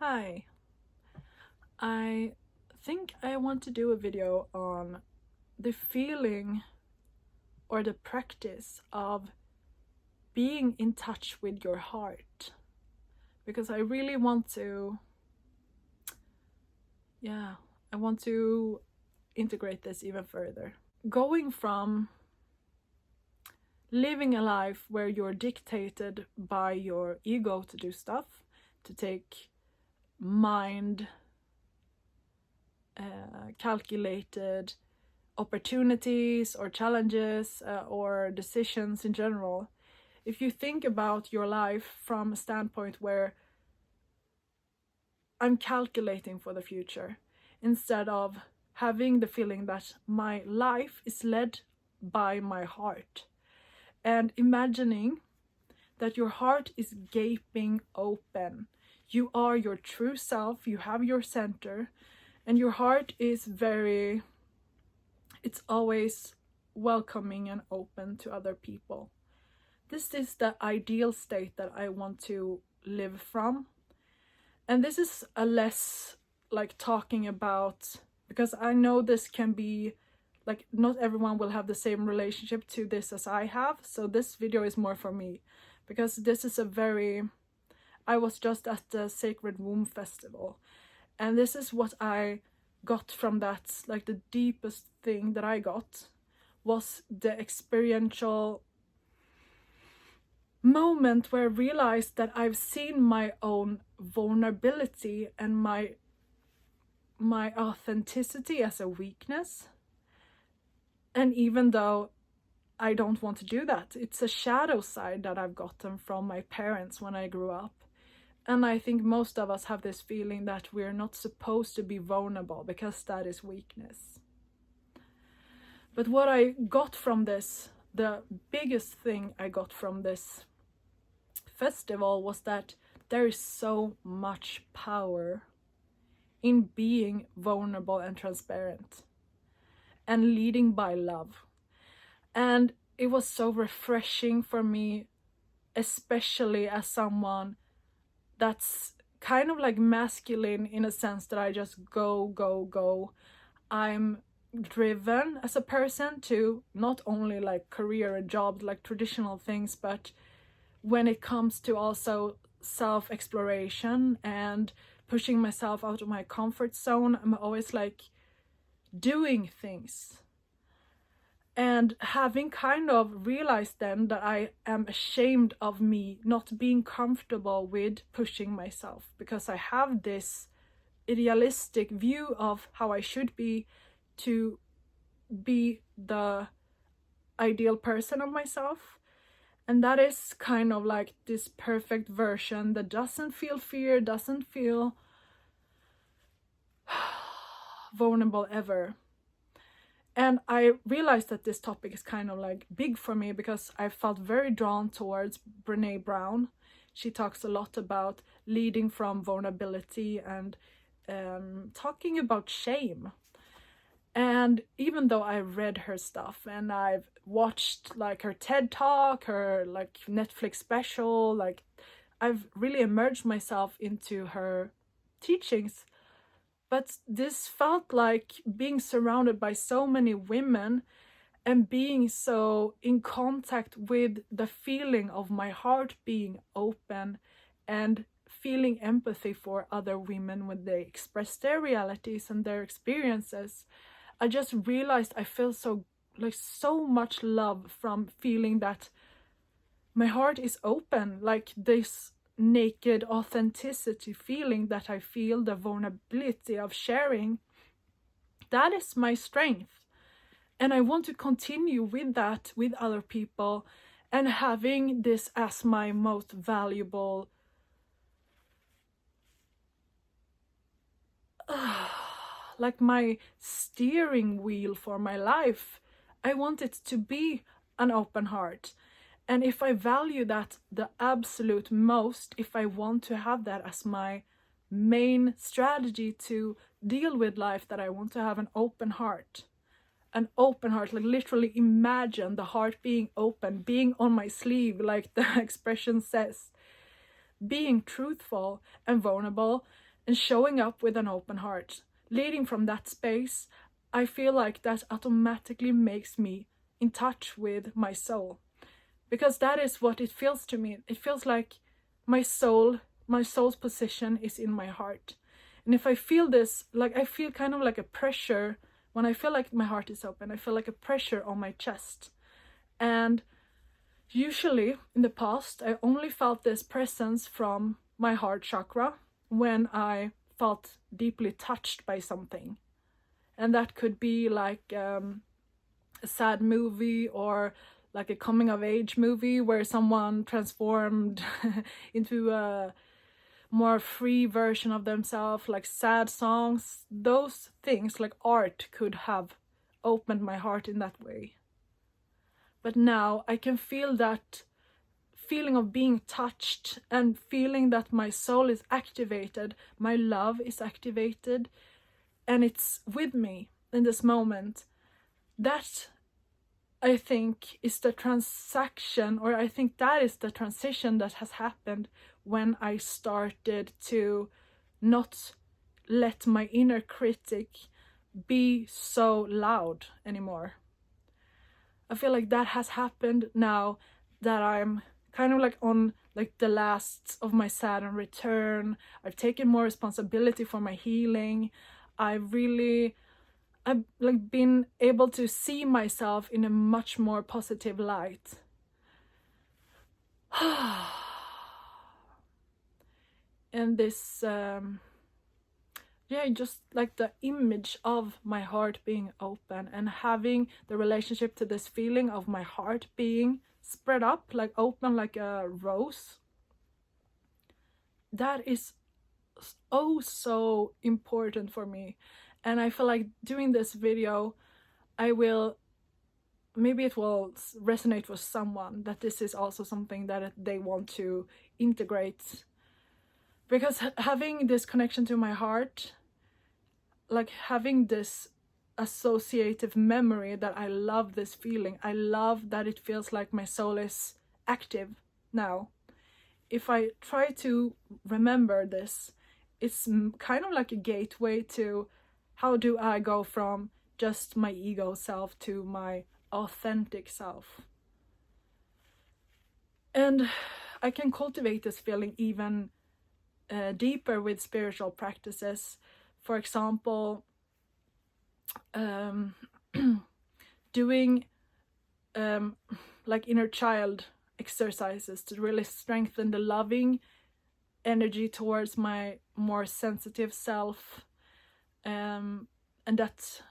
Hi, I think I want to do a video on the feeling or the practice of being in touch with your heart, because I really want to, I want to integrate this even further. Going from living a life where you're dictated by your ego to do stuff, to take mind calculated opportunities or challenges or decisions in general. If you think about your life from a standpoint where I'm calculating for the future instead of having the feeling that my life is led by my heart, and imagining that your heart is gaping open. You are your true self, you have your center, and your heart is it's always welcoming and open to other people. This is the ideal state that I want to live from. And this is a less like talking about, because I know this can be like, not everyone will have the same relationship to this as I have. So this video is more for me, because this is I was just at the Sacred Womb Festival, and this is what I got from that. Like, the deepest thing that I got was the experiential moment where I realized that I've seen my own vulnerability and my authenticity as a weakness. And even though I don't want to do that, it's a shadow side that I've gotten from my parents when I grew up. And I think most of us have this feeling that we're not supposed to be vulnerable because that is weakness. But what I got from this, the biggest thing I got from this festival, was that there is so much power in being vulnerable and transparent and leading by love. And it was so refreshing for me, especially as someone that's kind of like masculine in a sense that I just go. I'm driven as a person to not only like career and job, like traditional things, but when it comes to also self-exploration and pushing myself out of my comfort zone, I'm always like doing things. And having kind of realized then that I am ashamed of me not being comfortable with pushing myself, because I have this idealistic view of how I should be to be the ideal person of myself. And that is kind of like this perfect version that doesn't feel fear, doesn't feel vulnerable ever. And I realized that this topic is kind of like big for me because I felt very drawn towards Brene Brown. She talks a lot about leading from vulnerability and talking about shame. And even though I read her stuff and I've watched like her TED Talk, her like Netflix special, like I've really immersed myself into her teachings. But this felt like being surrounded by so many women and being so in contact with the feeling of my heart being open and feeling empathy for other women when they express their realities and their experiences. I just realized I feel so much love from feeling that my heart is open, like this naked authenticity feeling that I feel, the vulnerability of sharing. That is my strength. And I want to continue with that with other people, and having this as my most valuable like my steering wheel for my life. I want it to be an open heart. And if I value that the absolute most, if I want to have that as my main strategy to deal with life, that I want to have an open heart. An open heart, like literally imagine the heart being open, being on my sleeve, like the expression says. Being truthful and vulnerable and showing up with an open heart, leading from that space, I feel like that automatically makes me in touch with my soul. Because that is what it feels to me. It feels like my soul's position is in my heart. And if I feel this, like I feel kind of like a pressure when I feel like my heart is open. I feel like a pressure on my chest. And usually in the past, I only felt this presence from my heart chakra when I felt deeply touched by something. And that could be like a sad movie, or like a coming of age movie where someone transformed into a more free version of themselves, like sad songs. Those things, like art, could have opened my heart in that way. But now I can feel that feeling of being touched and feeling that my soul is activated, my love is activated, and it's with me in this moment. That, I think, is the transaction, or I think that is the transition that has happened when I started to not let my inner critic be so loud anymore. I feel like that has happened now that I'm kind of like on like the last of my Saturn return. I've taken more responsibility for my healing. I've like been able to see myself in a much more positive light. And this just like the image of my heart being open and having the relationship to this feeling of my heart being spread up, like open like a rose, that is so important for me. And I feel like doing this video, maybe it will resonate with someone, that this is also something that they want to integrate. Because having this connection to my heart, like having this associative memory that I love this feeling, I love that it feels like my soul is active now. If I try to remember this, it's kind of like a gateway to how do I go from just my ego self to my authentic self. And I can cultivate this feeling even deeper with spiritual practices. For example, doing like inner child exercises to really strengthen the loving energy towards my more sensitive self. And that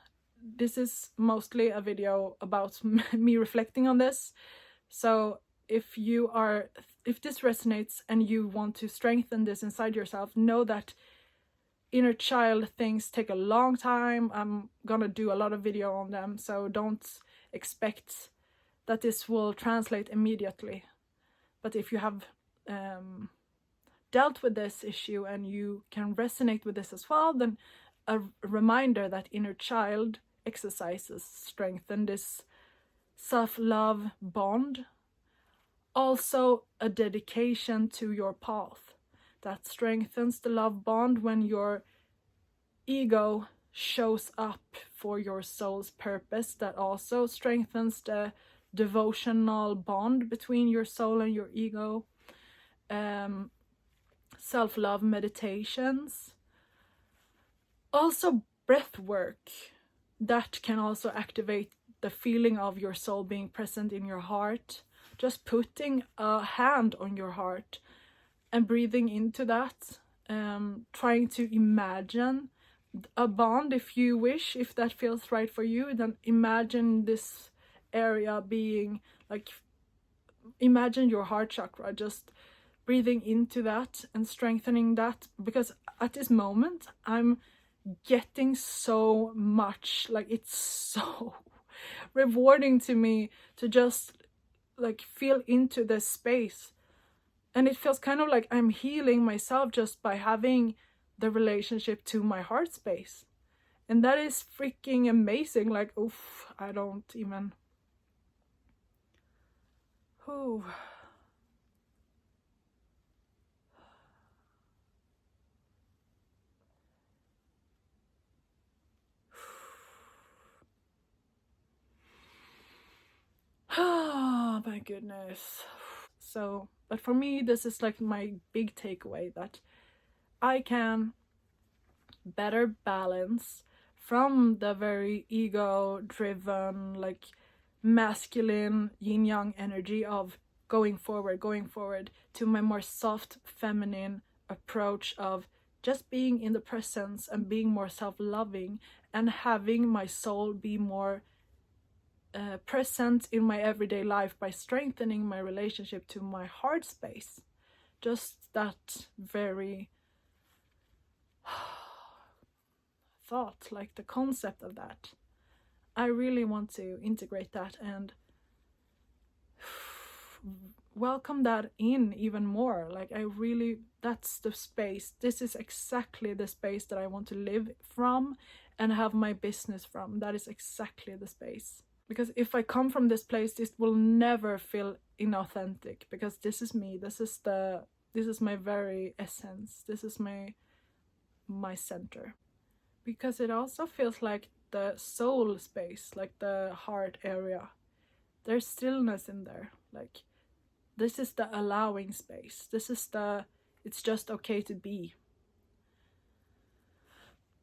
this is mostly a video about me reflecting on this. So if this resonates and you want to strengthen this inside yourself, know that inner child things take a long time. I'm gonna do a lot of video on them, so don't expect that this will translate immediately. But if you have dealt with this issue and you can resonate with this as well, then a reminder that inner child exercises strengthen this self-love bond. Also a dedication to your path that strengthens the love bond when your ego shows up for your soul's purpose. That also strengthens the devotional bond between your soul and your ego. Self-love meditations, also breath work, that can also activate the feeling of your soul being present in your heart. Just putting a hand on your heart and breathing into that, trying to imagine a bond if you wish, if that feels right for you. Then imagine this area being like, imagine your heart chakra, just breathing into that and strengthening that. Because at this moment I'm getting so much, like it's so rewarding to me to just like feel into this space. And it feels kind of like I'm healing myself just by having the relationship to my heart space. And that is freaking amazing. Like, oof, I don't even... Ooh. my goodness. So, but for me, this is like my big takeaway, that I can better balance from the very ego driven, like masculine yin yang energy of going forward, to my more soft feminine approach of just being in the presence and being more self-loving, and having my soul be more present in my everyday life by strengthening my relationship to my heart space. Just that very thought, like the concept of that. I really want to integrate that and welcome that in even more. Like, I really, that's the space. This is exactly the space that I want to live from and have my business from. That is exactly the space. Because if I come from this place, this will never feel inauthentic, because this is me. This is my very essence. This is my center. Because it also feels like the soul space, like the heart area. There's stillness in there. Like, this is the allowing space. This is the, it's just okay to be.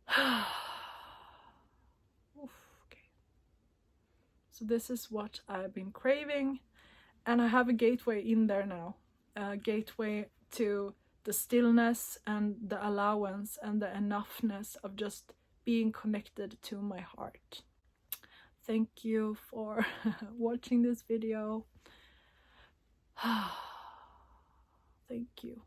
Okay. So this is what I've been craving, and I have a gateway in there now. A gateway to the stillness and the allowance and the enoughness of just being connected to my heart. Thank you for watching this video. Thank you.